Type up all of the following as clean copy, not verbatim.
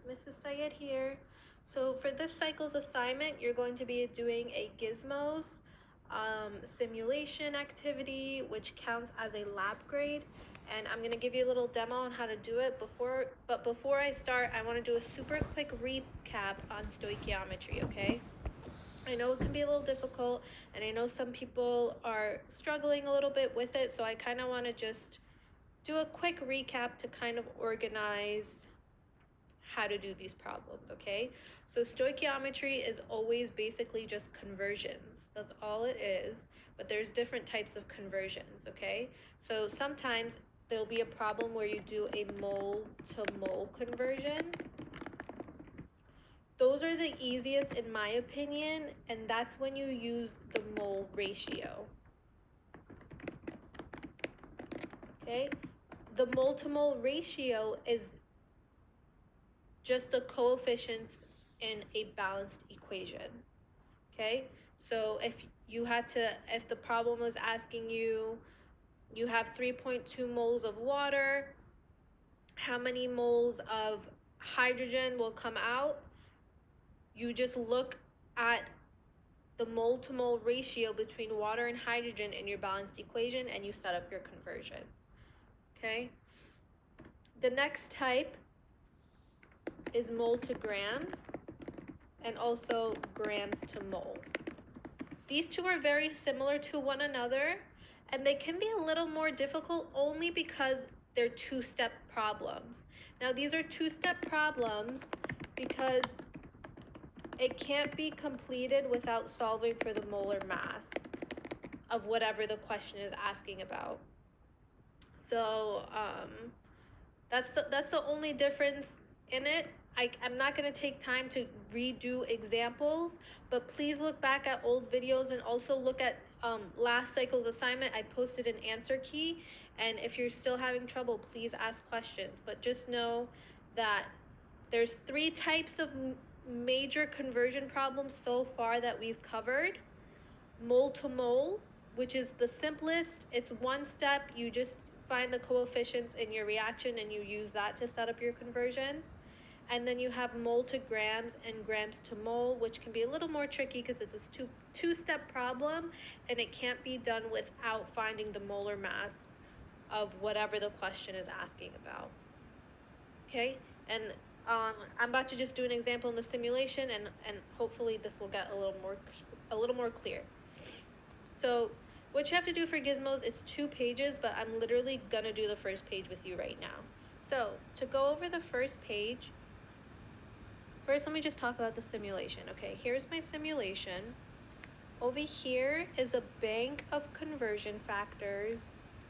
Mrs. Syed here. So for this cycle's assignment, you're going to be doing a Gizmos simulation activity, which counts as a lab grade. And I'm gonna give you a little demo on how to do it. Before I start, I wanna do a super quick recap on stoichiometry, okay? I know it can be a little difficult, and I know some people are struggling a little bit with it, so I kind of want to just do a quick recap to kind of organize how to do these problems, okay? So stoichiometry is always basically just conversions. That's all it is, but there's different types of conversions, okay? So sometimes there'll be a problem where you do a mole to mole conversion. Those are the easiest in my opinion, and that's when you use the mole ratio. Okay? The mole to mole ratio is just the coefficients in a balanced equation. Okay? So if the problem was asking you, you have 3.2 moles of water, how many moles of hydrogen will come out? You just look at the mole to mole ratio between water and hydrogen in your balanced equation and you set up your conversion. Okay? The next type is mole to grams and also grams to moles. These two are very similar to one another, and they can be a little more difficult only because they're two-step problems. Now these are two-step problems because it can't be completed without solving for the molar mass of whatever the question is asking about. So that's the only difference in it. I'm not going to take time to redo examples, but please look back at old videos and also look at last cycle's assignment. I posted an answer key, and if you're still having trouble, please ask questions. But just know that there's 3 types of major conversion problems so far that we've covered. Mole to mole, which is the simplest. It's one step. You just find the coefficients in your reaction and you use that to set up your conversion. And then you have mole to grams and grams to mole, which can be a little more tricky because it's a two-step problem and it can't be done without finding the molar mass of whatever the question is asking about. Okay, and I'm about to just do an example in the simulation, and hopefully this will get a little more clear. So what you have to do for Gizmos is 2 pages, but I'm literally gonna do the first page with you right now. So to go over the first page, first let me just talk about the simulation. Okay, here's my simulation. Over here is a bank of conversion factors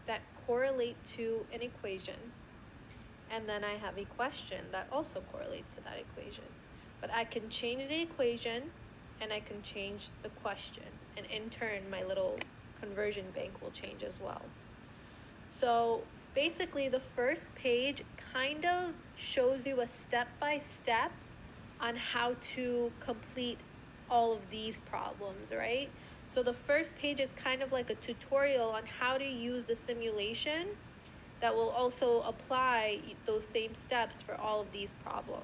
that correlate to an equation. And then I have a question that also correlates to that equation. But I can change the equation and I can change the question. And in turn, my little conversion bank will change as well. So basically the first page kind of shows you a step-by-step on how to complete all of these problems, right? So the first page is kind of like a tutorial on how to use the simulation that will also apply those same steps for all of these problems.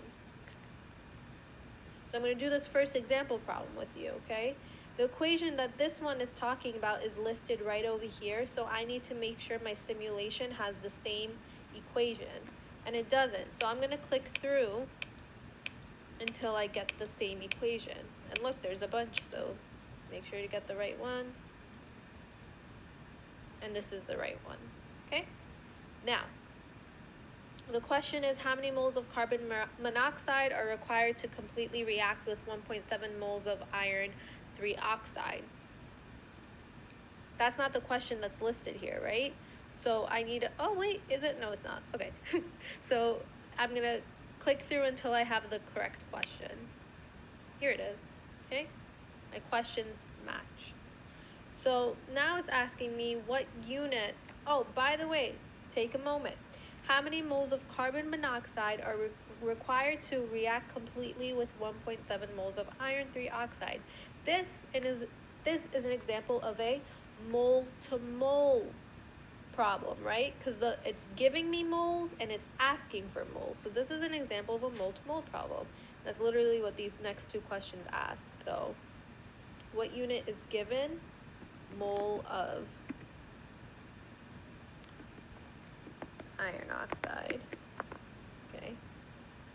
So I'm going to do this first example problem with you, okay? The equation that this one is talking about is listed right over here, so I need to make sure my simulation has the same equation, and it doesn't. So I'm going to click through until I get the same equation. And look, there's a bunch, so make sure to get the right one. And this is the right one, okay? Now, the question is how many moles of carbon monoxide are required to completely react with 1.7 moles of iron 3 oxide? That's not the question that's listed here, right? So I need to, oh wait, is it? No, it's not. Okay. So I'm going to click through until I have the correct question. Here it is, okay? My questions match. So now it's asking me what unit, oh, by the way, take a moment. How many moles of carbon monoxide are required to react completely with 1.7 moles of iron 3 oxide? This is an example of a mole to mole problem, right? Because it's giving me moles and it's asking for moles. So this is an example of a mole-to-mole problem. That's literally what these next two questions ask. So what unit is given? Mole of iron oxide. Okay.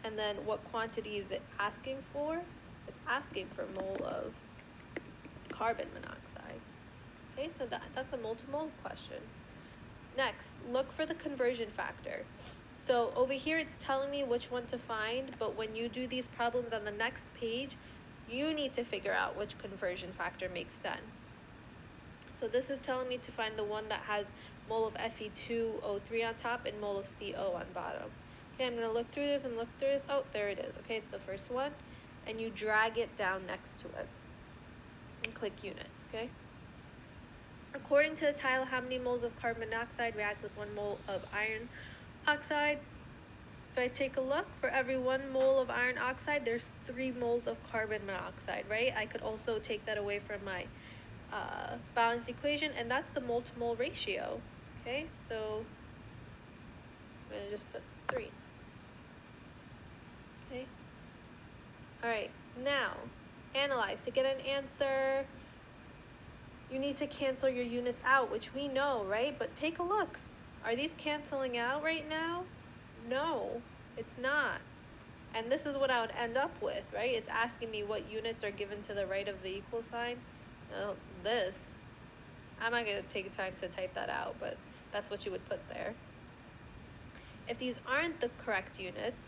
And then what quantity is it asking for? It's asking for mole of carbon monoxide. Okay, so that's a mole-to-mole question. Next, look for the conversion factor. So over here it's telling me which one to find, but when you do these problems on the next page, you need to figure out which conversion factor makes sense. So this is telling me to find the one that has mole of Fe2O3 on top and mole of CO on bottom. Okay, I'm going to look through this and look through this. Oh, there it is. Okay, it's the first one. And you drag it down next to it. And click units, okay? According to the title, how many moles of carbon monoxide react with 1 mole of iron oxide? If I take a look, for every 1 mole of iron oxide, there's 3 moles of carbon monoxide, right? I could also take that away from my balanced equation, and that's the mole-to-mole ratio. Okay, so I'm going to just put 3. Okay. All right, now analyze. To get an answer, you need to cancel your units out, which we know, right? But take a look. Are these canceling out right now? No, it's not. And this is what I would end up with, right? It's asking me what units are given to the right of the equal sign. This, I'm not going to take time to type that out, but that's what you would put there. If these aren't the correct units,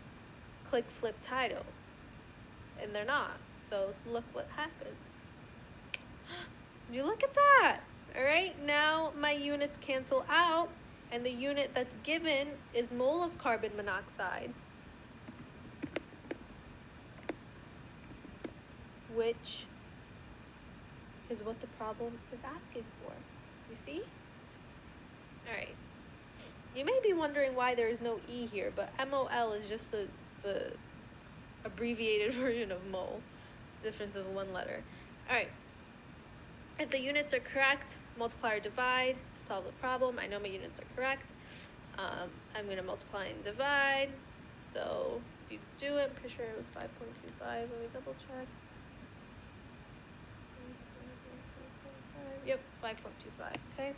click flip title. And they're not. So look what happens. You look at that. All right, now my units cancel out, and the unit that's given is mole of carbon monoxide, which is what the problem is asking for. You see? All right. You may be wondering why there is no E here, but MOL is just the abbreviated version of mole, difference of 1 letter. All right. If the units are correct, multiply or divide to solve the problem. I know my units are correct. I'm going to multiply and divide. So if you do it, I'm pretty sure it was 5.25. Let me double check. Yep, 5.25. Okay.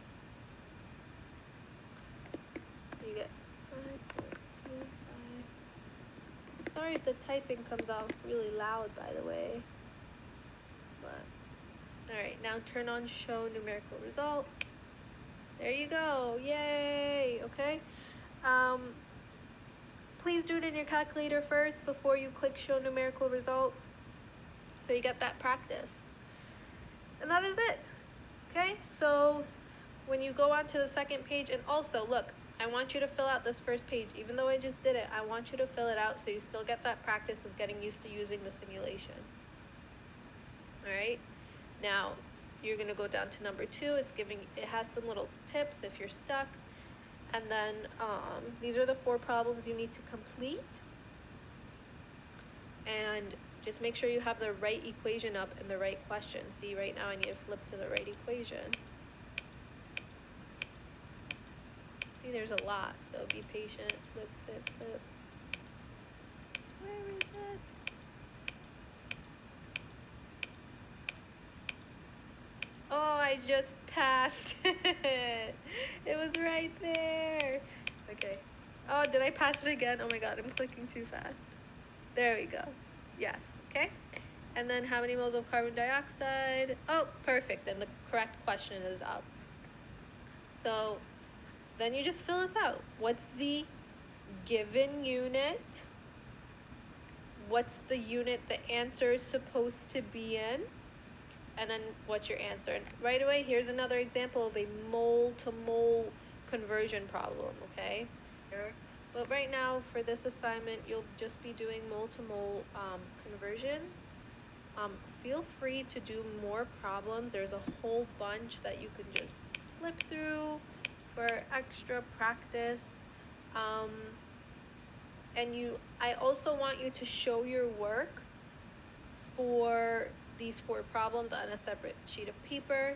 You get 5.25. Sorry if the typing comes out really loud, by the way. But alright, now turn on show numerical result. There you go. Yay! Okay. Please do it in your calculator first before you click show numerical result, so you get that practice. And that is it. Okay, so when you go on to the second page, and also look, I want you to fill out this first page. Even though I just did it, I want you to fill it out so you still get that practice of getting used to using the simulation. Alright, now you're going to go down to number 2. It has some little tips if you're stuck. And then these are the 4 problems you need to complete. And just make sure you have the right equation up and the right question. See, right now I need to flip to the right equation. See, there's a lot, so be patient. Flip, flip, flip. Where is it? Oh, I just passed it. It was right there. Okay. Oh, did I pass it again? Oh my god, I'm clicking too fast. There we go. Yes, okay. And then how many moles of carbon dioxide? Oh, perfect. Then the correct question is up. So then you just fill this out. What's the given unit? What's the unit the answer is supposed to be in? And then what's your answer? And right away, here's another example of a mole-to-mole conversion problem, okay? But right now, for this assignment, you'll just be doing mole-to-mole conversions. Feel free to do more problems. There's a whole bunch that you can just flip through for extra practice. I also want you to show your work for these 4 problems on a separate sheet of paper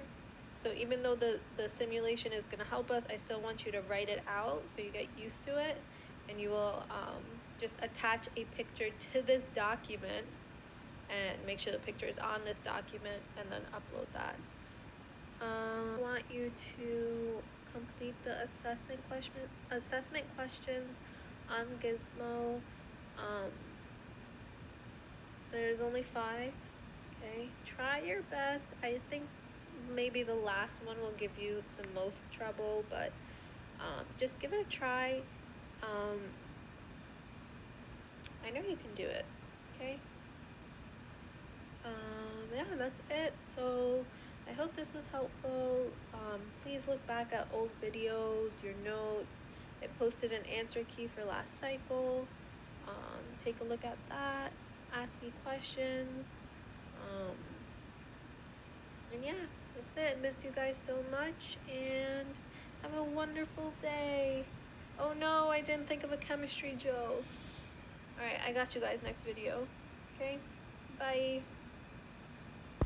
So even though the simulation is going to help us, I still want you to write it out so you get used to it, and you will just attach a picture to this document and make sure the picture is on this document and then upload that. I want you to complete the assessment questions on Gizmo. There's only 5. Okay, try your best. I think maybe the last one will give you the most trouble, but just give it a try. I know you can do it. Okay. Yeah, that's it. So I hope this was helpful. Please look back at old videos, your notes. I posted an answer key for last cycle. Take a look at that. Ask me questions. And yeah, that's it. Miss you guys so much, and have a wonderful day. Oh no, I didn't think of a chemistry joke. Alright, I got you guys next video. Okay? Bye.